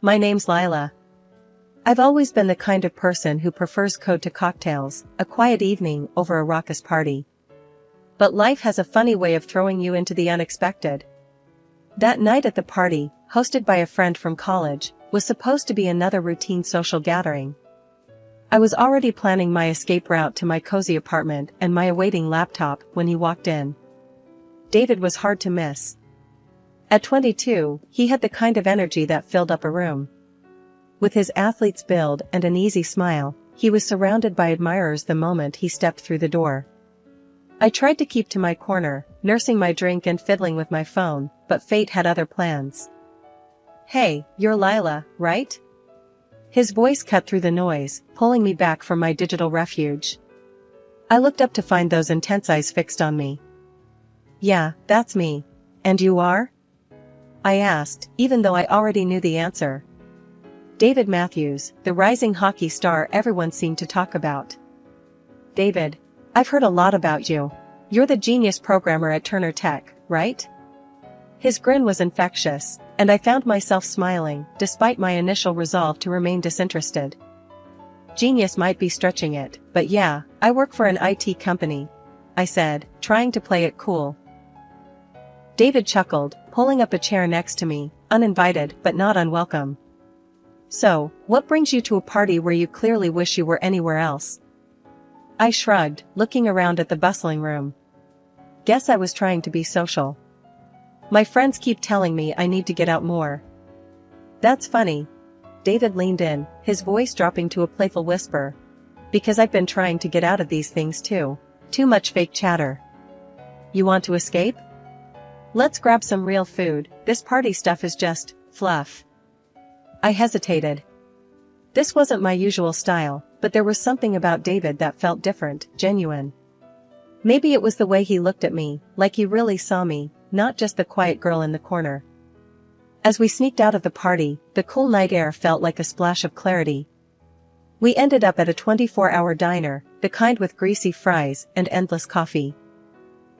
My name's Lila. I've always been the kind of person who prefers code to cocktails, a quiet evening over a raucous party. But life has a funny way of throwing you into the unexpected. That night at the party, hosted by a friend from college, was supposed to be another routine social gathering. I was already planning my escape route to my cozy apartment and my awaiting laptop when he walked in. David was hard to miss. At 22, he had the kind of energy that filled up a room. With his athlete's build and an easy smile, he was surrounded by admirers the moment he stepped through the door. I tried to keep to my corner, nursing my drink and fiddling with my phone, but fate had other plans. "Hey, you're Lila, right?" His voice cut through the noise, pulling me back from my digital refuge. I looked up to find those intense eyes fixed on me. "Yeah, that's me. And you are?" I asked, even though I already knew the answer. "David Matthews, the rising hockey star everyone seemed to talk about." "David, I've heard a lot about you. You're the genius programmer at Turner Tech, right?" His grin was infectious, and I found myself smiling, despite my initial resolve to remain disinterested. "Genius might be stretching it, but yeah, I work for an IT company," I said, trying to play it cool. David chuckled, pulling up a chair next to me, uninvited but not unwelcome. "So, what brings you to a party where you clearly wish you were anywhere else?" I shrugged, looking around at the bustling room. "Guess I was trying to be social. My friends keep telling me I need to get out more." "That's funny." David leaned in, his voice dropping to a playful whisper. "Because I've been trying to get out of these things too. Too much fake chatter." "You want to escape? Let's grab some real food, this party stuff is just fluff." I hesitated. This wasn't my usual style, but there was something about David that felt different, genuine. Maybe it was the way he looked at me, like he really saw me, not just the quiet girl in the corner. As we sneaked out of the party, the cool night air felt like a splash of clarity. We ended up at a 24-hour diner, the kind with greasy fries and endless coffee.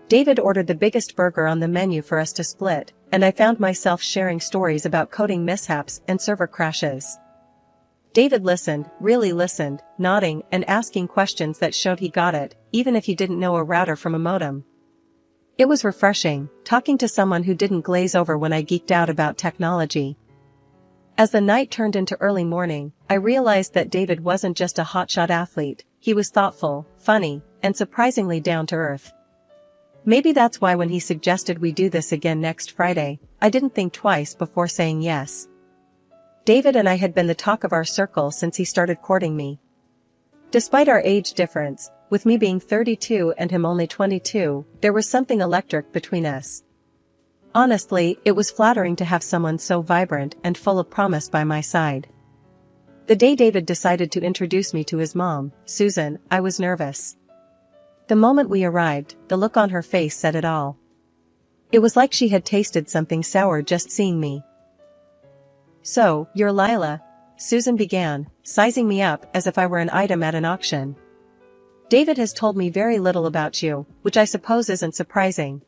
David ordered the biggest burger on the menu for us to split, and I found myself sharing stories about coding mishaps and server crashes. David listened, really listened, nodding and asking questions that showed he got it, even if he didn't know a router from a modem. It was refreshing, talking to someone who didn't glaze over when I geeked out about technology. As the night turned into early morning, I realized that David wasn't just a hotshot athlete, he was thoughtful, funny, and surprisingly down to earth. Maybe that's why when he suggested we do this again next Friday, I didn't think twice before saying yes. David and I had been the talk of our circle since he started courting me. Despite our age difference, with me being 32 and him only 22, there was something electric between us. Honestly, it was flattering to have someone so vibrant and full of promise by my side. The day David decided to introduce me to his mom, Susan, I was nervous. The moment we arrived, the look on her face said it all. It was like she had tasted something sour just seeing me. "So, you're Lila," Susan began, sizing me up as if I were an item at an auction. "David has told me very little about you, which I suppose isn't surprising."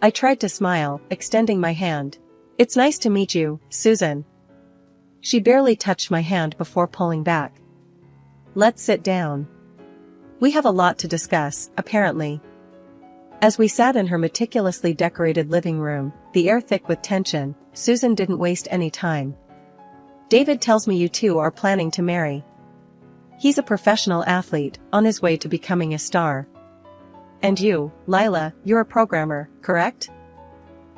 I tried to smile, extending my hand. "It's nice to meet you, Susan." She barely touched my hand before pulling back. "Let's sit down. We have a lot to discuss, apparently." As we sat in her meticulously decorated living room, the air thick with tension, Susan didn't waste any time. "David tells me you two are planning to marry. He's a professional athlete, on his way to becoming a star. And you, Lila, you're a programmer, correct?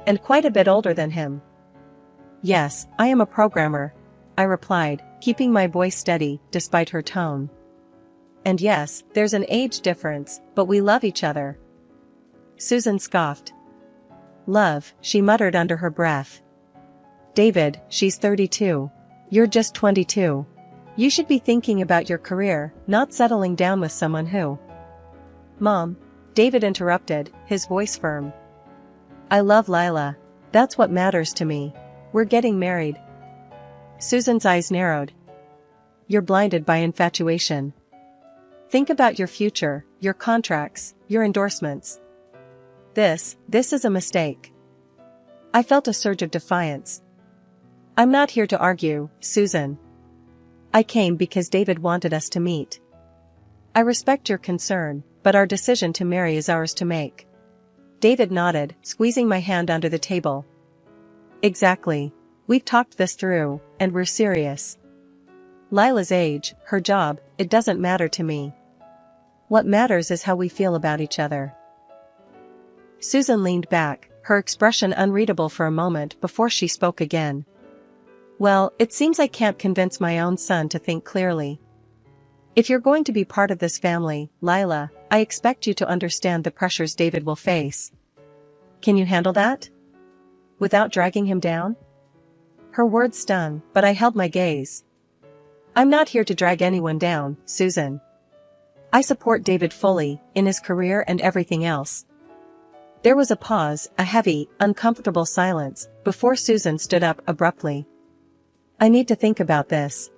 And quite a bit older than him." "Yes, I am a programmer," I replied, keeping my voice steady, despite her tone. "And yes, there's an age difference, but we love each other." Susan scoffed. "Love," she muttered under her breath. "David, she's 32. You're just 22. You should be thinking about your career, not settling down with someone who—" "Mom," David interrupted, his voice firm. "I love Lila. That's what matters to me. We're getting married." Susan's eyes narrowed. "You're blinded by infatuation. Think about your future, your contracts, your endorsements. This is a mistake." I felt a surge of defiance. I'm not here to argue, Susan. I came because David wanted us to meet. I respect your concern, but our decision to marry is ours to make. David nodded, squeezing my hand under the table. Exactly. We've talked this through, and we're serious. Lila's age, her job, it doesn't matter to me. What matters is how we feel about each other. Susan leaned back, her expression unreadable for a moment before she spoke again. Well, it seems I can't convince my own son to think clearly. If you're going to be part of this family, Lila, I expect you to understand the pressures David will face. Can you handle that? Without dragging him down? Her words stung, but I held my gaze. I'm not here to drag anyone down, Susan. I support David fully, in his career and everything else. There was a pause, a heavy, uncomfortable silence, before Susan stood up abruptly. I need to think about this.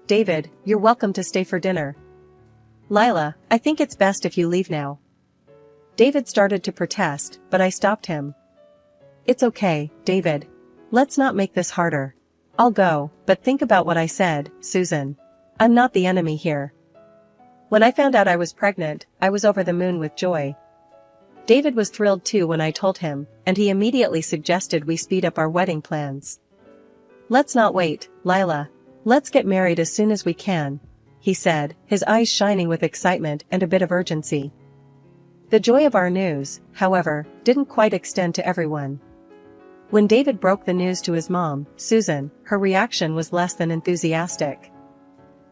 David, you're welcome to stay for dinner. Lila, I think it's best if you leave now. David started to protest, but I stopped him. It's okay, David. Let's not make this harder. I'll go, but think about what I said, Susan. I'm not the enemy here. When I found out I was pregnant, I was over the moon with joy. David was thrilled too when I told him, and he immediately suggested we speed up our wedding plans. Let's not wait, Lila. Let's get married as soon as we can, he said, his eyes shining with excitement and a bit of urgency. The joy of our news, however, didn't quite extend to everyone. When David broke the news to his mom, Susan, her reaction was less than enthusiastic.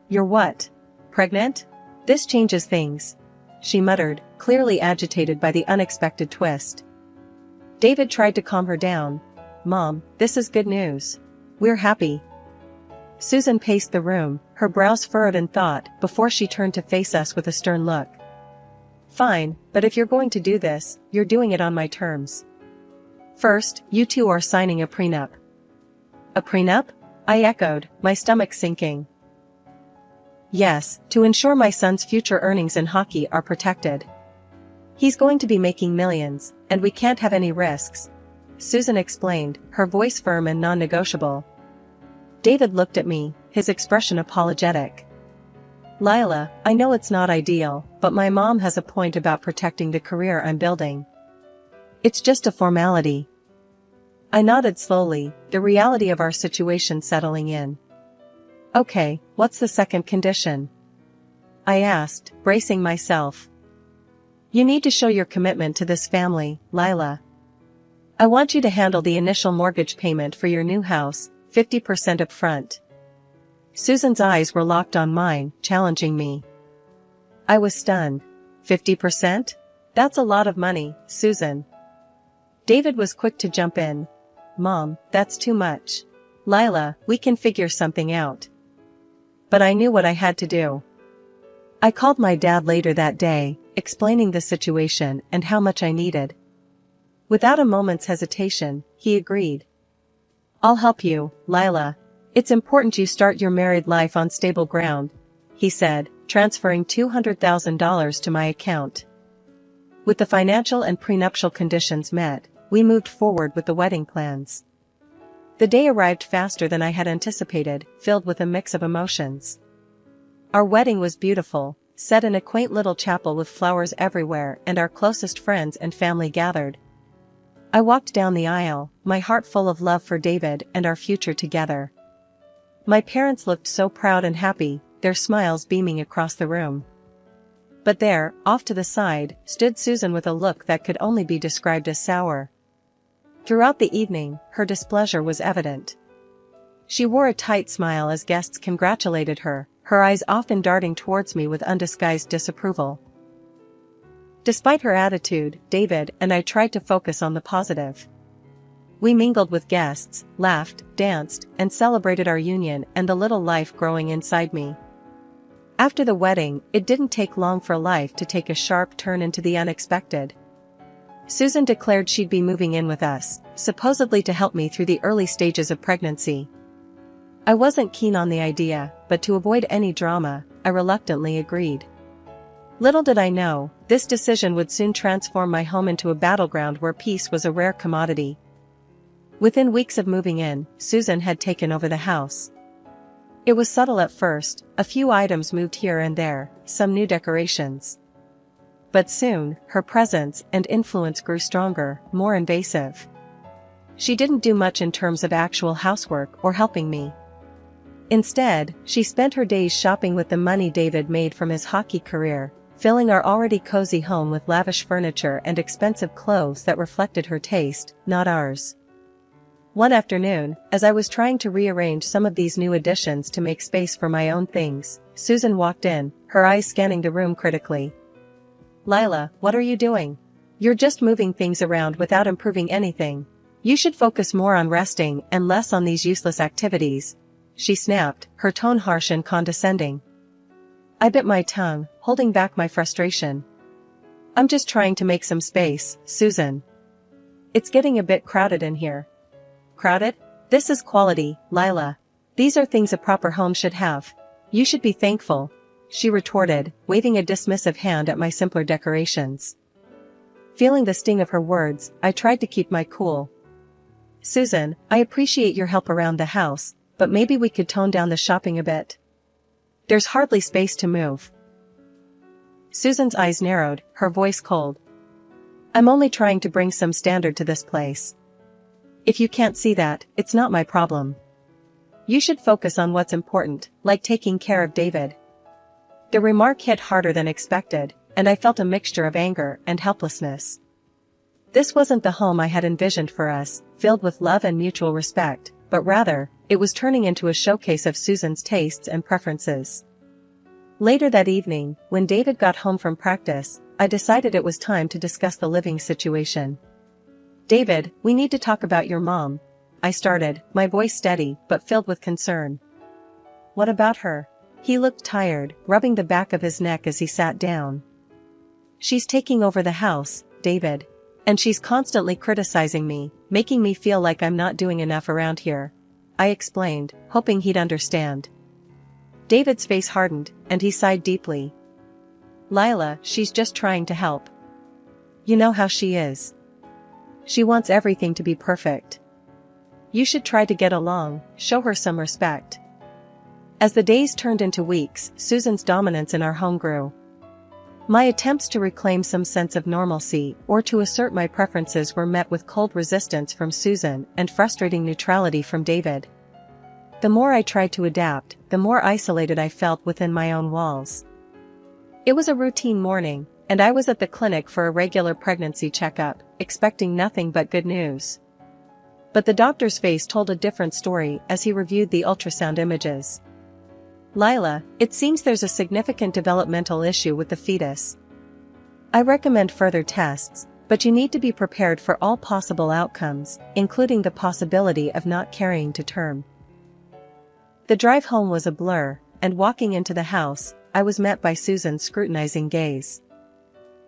You're what? Pregnant? This changes things, she muttered, clearly agitated by the unexpected twist. David tried to calm her down. Mom, this is good news. We're happy. Susan paced the room, her brows furrowed in thought, before she turned to face us with a stern look. Fine, but if you're going to do this, you're doing it on my terms. First, you two are signing a prenup. A prenup? I echoed, my stomach sinking. Yes, to ensure my son's future earnings in hockey are protected. He's going to be making millions, and we can't have any risks, Susan explained, her voice firm and non-negotiable. David looked at me, his expression apologetic. Lila, I know it's not ideal, but my mom has a point about protecting the career I'm building. It's just a formality. I nodded slowly, the reality of our situation settling in. Okay, what's the second condition? I asked, bracing myself. You need to show your commitment to this family, Lila. I want you to handle the initial mortgage payment for your new house, 50% up front. Susan's eyes were locked on mine, challenging me. I was stunned. 50%? That's a lot of money, Susan. David was quick to jump in. Mom, that's too much. Lila, we can figure something out. But I knew what I had to do. I called my dad later that day, explaining the situation and how much I needed. Without a moment's hesitation, he agreed. I'll help you, Lila. It's important you start your married life on stable ground, he said, transferring $200,000 to my account. With the financial and prenuptial conditions met, we moved forward with the wedding plans. The day arrived faster than I had anticipated, filled with a mix of emotions. Our wedding was beautiful, set in a quaint little chapel with flowers everywhere, and our closest friends and family gathered. I walked down the aisle, my heart full of love for David and our future together. My parents looked so proud and happy, their smiles beaming across the room. But there, off to the side, stood Susan with a look that could only be described as sour. Throughout the evening, her displeasure was evident. She wore a tight smile as guests congratulated her, her eyes often darting towards me with undisguised disapproval. Despite her attitude, David and I tried to focus on the positive. We mingled with guests, laughed, danced, and celebrated our union and the little life growing inside me. After the wedding, it didn't take long for life to take a sharp turn into the unexpected. Susan declared she'd be moving in with us, supposedly to help me through the early stages of pregnancy. I wasn't keen on the idea, but to avoid any drama, I reluctantly agreed. Little did I know, this decision would soon transform my home into a battleground where peace was a rare commodity. Within weeks of moving in, Susan had taken over the house. It was subtle at first, a few items moved here and there, some new decorations. But soon, her presence and influence grew stronger, more invasive. She didn't do much in terms of actual housework or helping me. Instead, she spent her days shopping with the money David made from his hockey career, filling our already cozy home with lavish furniture and expensive clothes that reflected her taste, not ours. One afternoon, as I was trying to rearrange some of these new additions to make space for my own things, Susan walked in, her eyes scanning the room critically. "Lila, what are you doing? You're just moving things around without improving anything. You should focus more on resting and less on these useless activities," she snapped, her tone harsh and condescending. I bit my tongue, holding back my frustration. "I'm just trying to make some space, Susan. It's getting a bit crowded in here." "Crowded? This is quality, Lila. These are things a proper home should have. You should be thankful," she retorted, waving a dismissive hand at my simpler decorations. Feeling the sting of her words, I tried to keep my cool. "Susan, I appreciate your help around the house, but maybe we could tone down the shopping a bit. There's hardly space to move." Susan's eyes narrowed, her voice cold. "I'm only trying to bring some standard to this place. If you can't see that, it's not my problem. You should focus on what's important, like taking care of David." The remark hit harder than expected, and I felt a mixture of anger and helplessness. This wasn't the home I had envisioned for us, filled with love and mutual respect, but rather, it was turning into a showcase of Susan's tastes and preferences. Later that evening, when David got home from practice, I decided it was time to discuss the living situation. "David, we need to talk about your mom," I started, my voice steady but filled with concern. "What about her?" He looked tired, rubbing the back of his neck as he sat down. "She's taking over the house, David. And she's constantly criticizing me, making me feel like I'm not doing enough around here," I explained, hoping he'd understand. David's face hardened, and he sighed deeply. "Lila, she's just trying to help. You know how she is. She wants everything to be perfect. You should try to get along, show her some respect." As the days turned into weeks, Susan's dominance in our home grew. My attempts to reclaim some sense of normalcy or to assert my preferences were met with cold resistance from Susan and frustrating neutrality from David. The more I tried to adapt, the more isolated I felt within my own walls. It was a routine morning, and I was at the clinic for a regular pregnancy checkup, expecting nothing but good news. But the doctor's face told a different story as he reviewed the ultrasound images. "Lila, it seems there's a significant developmental issue with the fetus. I recommend further tests, but you need to be prepared for all possible outcomes, including the possibility of not carrying to term." The drive home was a blur, and walking into the house, I was met by Susan's scrutinizing gaze.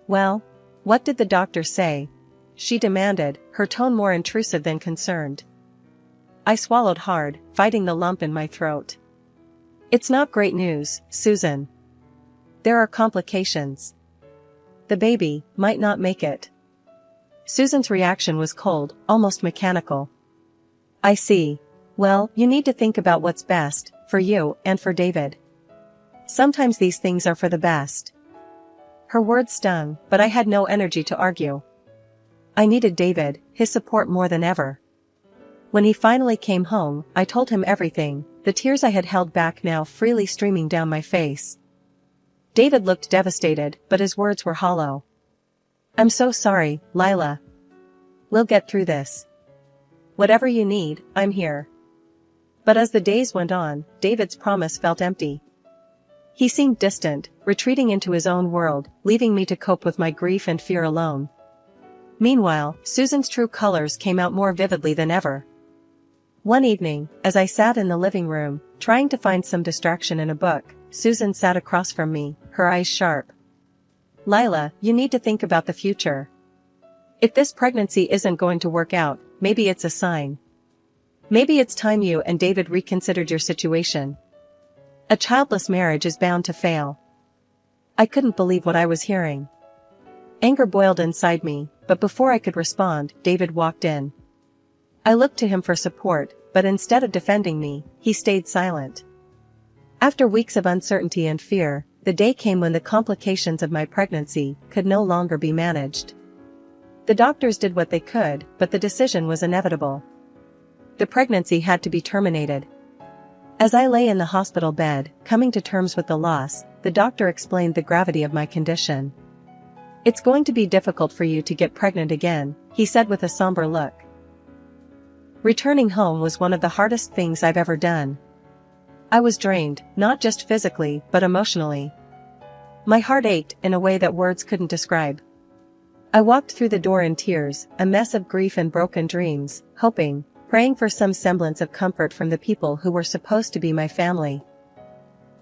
"Well, what did the doctor say?" she demanded, her tone more intrusive than concerned. I swallowed hard, fighting the lump in my throat. "It's not great news, Susan. There are complications. The baby might not make it." Susan's reaction was cold, almost mechanical. "I see. Well, you need to think about what's best, for you and for David. Sometimes these things are for the best." Her words stung, but I had no energy to argue. I needed David, his support more than ever. When he finally came home, I told him everything, the tears I had held back now freely streaming down my face. David looked devastated, but his words were hollow. "I'm so sorry, Lila. We'll get through this. Whatever you need, I'm here." But as the days went on, David's promise felt empty. He seemed distant, retreating into his own world, leaving me to cope with my grief and fear alone. Meanwhile, Susan's true colors came out more vividly than ever. One evening, as I sat in the living room, trying to find some distraction in a book, Susan sat across from me, her eyes sharp. "Lila, you need to think about the future. If this pregnancy isn't going to work out, maybe it's a sign. Maybe it's time you and David reconsidered your situation. A childless marriage is bound to fail." I couldn't believe what I was hearing. Anger boiled inside me, but before I could respond, David walked in. I looked to him for support, but instead of defending me, he stayed silent. After weeks of uncertainty and fear, the day came when the complications of my pregnancy could no longer be managed. The doctors did what they could, but the decision was inevitable. The pregnancy had to be terminated. As I lay in the hospital bed, coming to terms with the loss, the doctor explained the gravity of my condition. "It's going to be difficult for you to get pregnant again," he said with a somber look. Returning home was one of the hardest things I've ever done. I was drained, not just physically, but emotionally. My heart ached in a way that words couldn't describe. I walked through the door in tears, a mess of grief and broken dreams, hoping, praying for some semblance of comfort from the people who were supposed to be my family.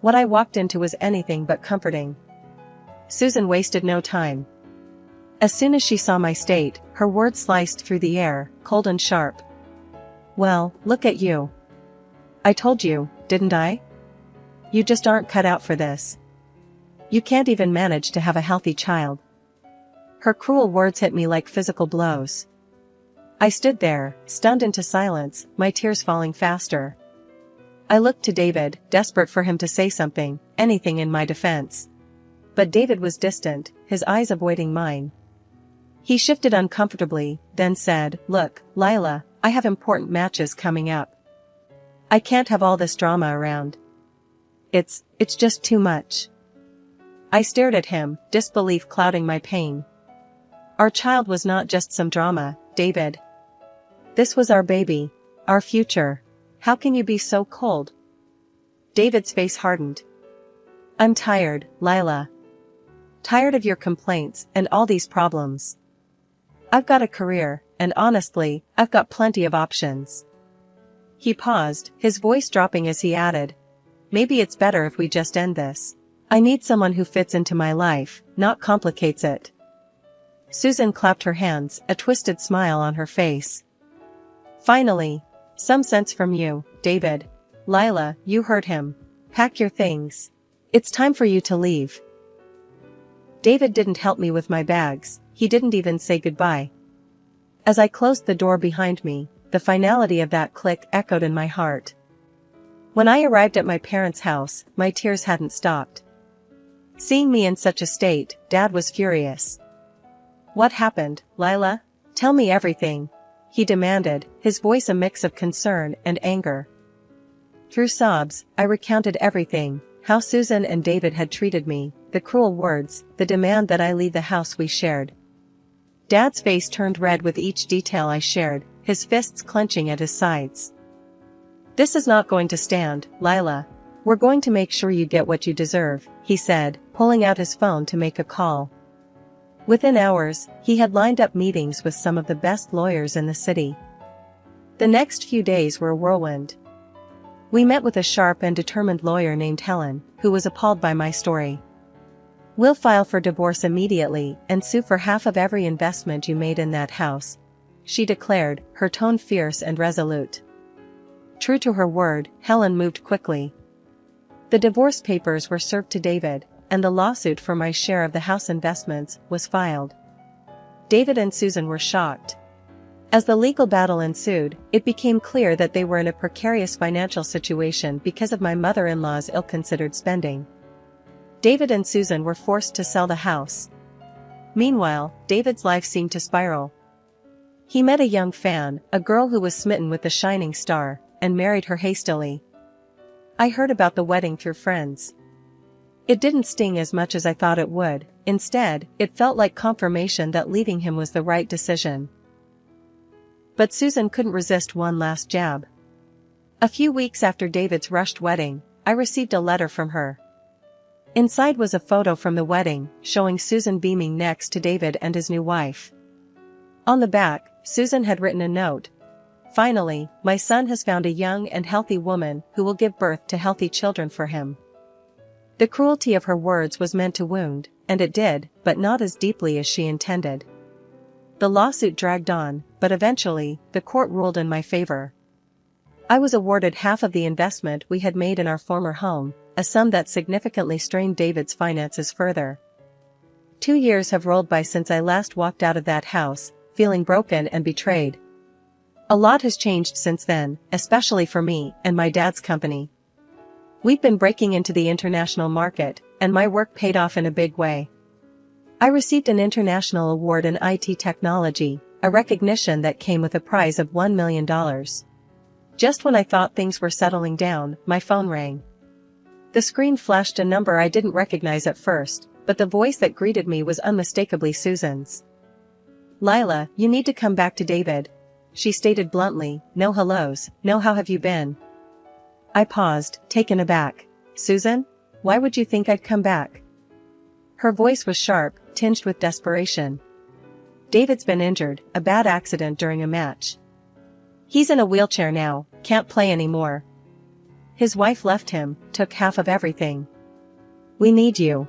What I walked into was anything but comforting. Susan wasted no time. As soon as she saw my state, her words sliced through the air, cold and sharp. "Well, look at you. I told you, didn't I? You just aren't cut out for this. You can't even manage to have a healthy child." Her cruel words hit me like physical blows. I stood there, stunned into silence, my tears falling faster. I looked to David, desperate for him to say something, anything in my defense. But David was distant, his eyes avoiding mine. He shifted uncomfortably, then said, "Look, Lila, I have important matches coming up. I can't have all this drama around. It's just too much." I stared at him, disbelief clouding my pain. Our child was not just some drama, David. This was our baby, our future. How can you be so cold? David's face hardened. "I'm tired, Lila. Tired of your complaints and all these problems. I've got a career, and honestly, I've got plenty of options." He paused, his voice dropping as he added, "Maybe it's better if we just end this. I need someone who fits into my life, not complicates it." Susan clapped her hands, a twisted smile on her face. "Finally, some sense from you, David. Lila, you heard him. Pack your things. It's time for you to leave." David didn't help me with my bags, he didn't even say goodbye. As I closed the door behind me, the finality of that click echoed in my heart. When I arrived at my parents' house, my tears hadn't stopped. Seeing me in such a state, Dad was furious. "What happened, Lila? Tell me everything," he demanded, his voice a mix of concern and anger. Through sobs, I recounted everything, how Susan and David had treated me, the cruel words, the demand that I leave the house we shared. Dad's face turned red with each detail I shared, his fists clenching at his sides. "This is not going to stand, Lila. We're going to make sure you get what you deserve," he said, pulling out his phone to make a call. Within hours, he had lined up meetings with some of the best lawyers in the city. The next few days were a whirlwind. We met with a sharp and determined lawyer named Helen, who was appalled by my story. "We'll file for divorce immediately and sue for half of every investment you made in that house," she declared, her tone fierce and resolute. True to her word, Helen moved quickly. The divorce papers were served to David, and the lawsuit for my share of the house investments was filed. David and Susan were shocked. As the legal battle ensued, it became clear that they were in a precarious financial situation because of my mother-in-law's ill-considered spending. David and Susan were forced to sell the house. Meanwhile, David's life seemed to spiral. He met a young fan, a girl who was smitten with the shining star, and married her hastily. I heard about the wedding through friends. It didn't sting as much as I thought it would, instead, it felt like confirmation that leaving him was the right decision. But Susan couldn't resist one last jab. A few weeks after David's rushed wedding, I received a letter from her. Inside was a photo from the wedding, showing Susan beaming next to David and his new wife. On the back, Susan had written a note. "Finally, my son has found a young and healthy woman who will give birth to healthy children for him." The cruelty of her words was meant to wound, and it did, but not as deeply as she intended. The lawsuit dragged on, but eventually, the court ruled in my favor. I was awarded half of the investment we had made in our former home, a sum that significantly strained David's finances further. 2 years have rolled by since I last walked out of that house, feeling broken and betrayed. A lot has changed since then, especially for me and my dad's company. We've been breaking into the international market, and my work paid off in a big way. I received an international award in IT technology, a recognition that came with a prize of $1 million. Just when I thought things were settling down, my phone rang. The screen flashed a number I didn't recognize at first, but the voice that greeted me was unmistakably Susan's. "Lila, you need to come back to David," she stated bluntly. "No hellos, no how have you been?" I paused, taken aback. "Susan? Why would you think I'd come back?" Her voice was sharp, tinged with desperation. "David's been injured, a bad accident during a match. He's in a wheelchair now, can't play anymore. His wife left him, took half of everything. We need you."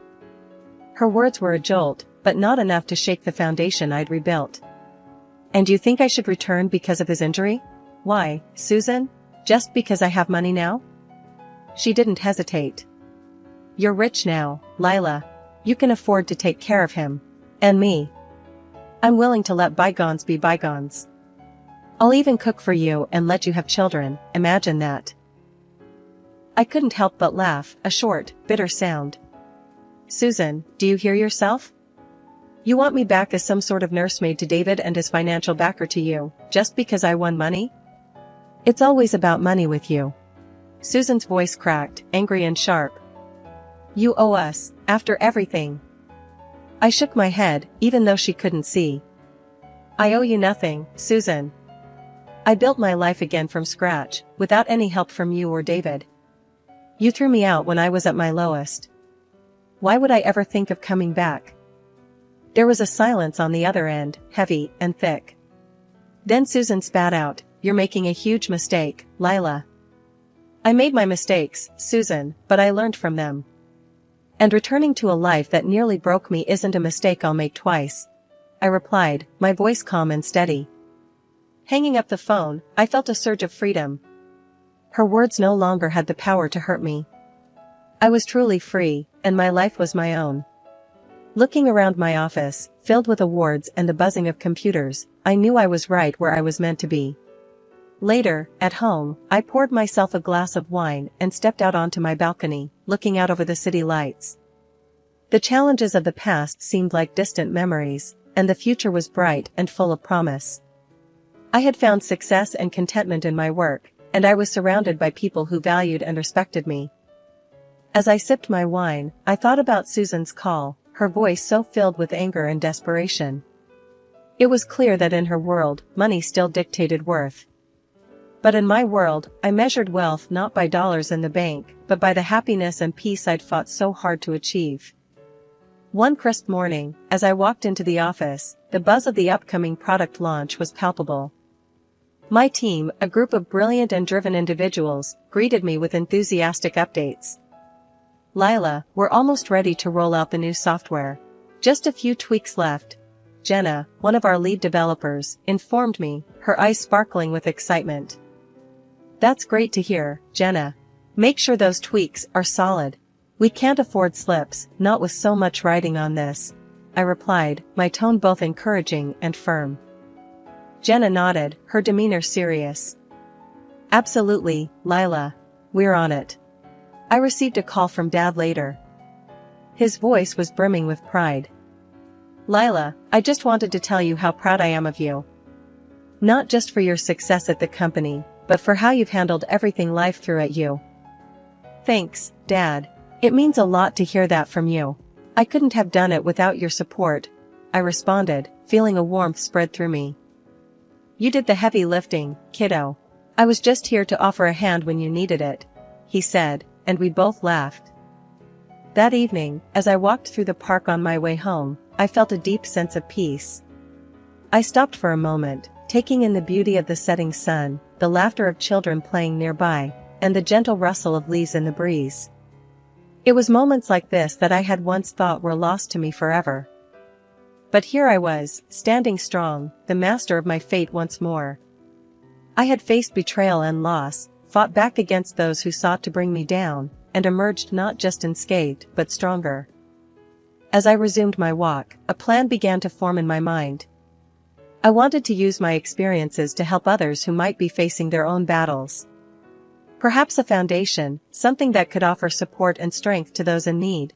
Her words were a jolt, but not enough to shake the foundation I'd rebuilt. "And you think I should return because of his injury? Why, Susan? Just because I have money now?" She didn't hesitate. "You're rich now, Lila. You can afford to take care of him. And me. I'm willing to let bygones be bygones. I'll even cook for you and let you have children, imagine that." I couldn't help but laugh, a short, bitter sound. "Susan, do you hear yourself? You want me back as some sort of nursemaid to David and his financial backer to you, just because I won money? It's always about money with you." Susan's voice cracked, angry and sharp. "You owe us, after everything." I shook my head, even though she couldn't see. "I owe you nothing, Susan. I built my life again from scratch, without any help from you or David. You threw me out when I was at my lowest. Why would I ever think of coming back?" There was a silence on the other end, heavy and thick. Then Susan spat out, "You're making a huge mistake, Lila." "I made my mistakes, Susan, but I learned from them. And returning to a life that nearly broke me isn't a mistake I'll make twice," I replied, my voice calm and steady. Hanging up the phone, I felt a surge of freedom. Her words no longer had the power to hurt me. I was truly free, and my life was my own. Looking around my office, filled with awards and the buzzing of computers, I knew I was right where I was meant to be. Later, at home, I poured myself a glass of wine and stepped out onto my balcony, looking out over the city lights. The challenges of the past seemed like distant memories, and the future was bright and full of promise. I had found success and contentment in my work, and I was surrounded by people who valued and respected me. As I sipped my wine, I thought about Susan's call, her voice so filled with anger and desperation. It was clear that in her world, money still dictated worth. But in my world, I measured wealth not by dollars in the bank, but by the happiness and peace I'd fought so hard to achieve. One crisp morning, as I walked into the office, the buzz of the upcoming product launch was palpable. My team, a group of brilliant and driven individuals, greeted me with enthusiastic updates. "Lila, we're almost ready to roll out the new software. Just a few tweaks left," Jenna, one of our lead developers, informed me, her eyes sparkling with excitement. "That's great to hear, Jenna. Make sure those tweaks are solid. We can't afford slips, not with so much riding on this," I replied, my tone both encouraging and firm. Jenna nodded, her demeanor serious. "Absolutely, Lila. We're on it." I received a call from Dad later. His voice was brimming with pride. "Lila, I just wanted to tell you how proud I am of you. Not just for your success at the company, but for how you've handled everything life threw at you." "Thanks, Dad. It means a lot to hear that from you. I couldn't have done it without your support," I responded, feeling a warmth spread through me. "You did the heavy lifting, kiddo. I was just here to offer a hand when you needed it," he said, and we both laughed. That evening, as I walked through the park on my way home, I felt a deep sense of peace. I stopped for a moment, taking in the beauty of the setting sun, the laughter of children playing nearby, and the gentle rustle of leaves in the breeze. It was moments like this that I had once thought were lost to me forever. But here I was, standing strong, the master of my fate once more. I had faced betrayal and loss, fought back against those who sought to bring me down, and emerged not just unscathed, but stronger. As I resumed my walk, a plan began to form in my mind. I wanted to use my experiences to help others who might be facing their own battles. Perhaps a foundation, something that could offer support and strength to those in need.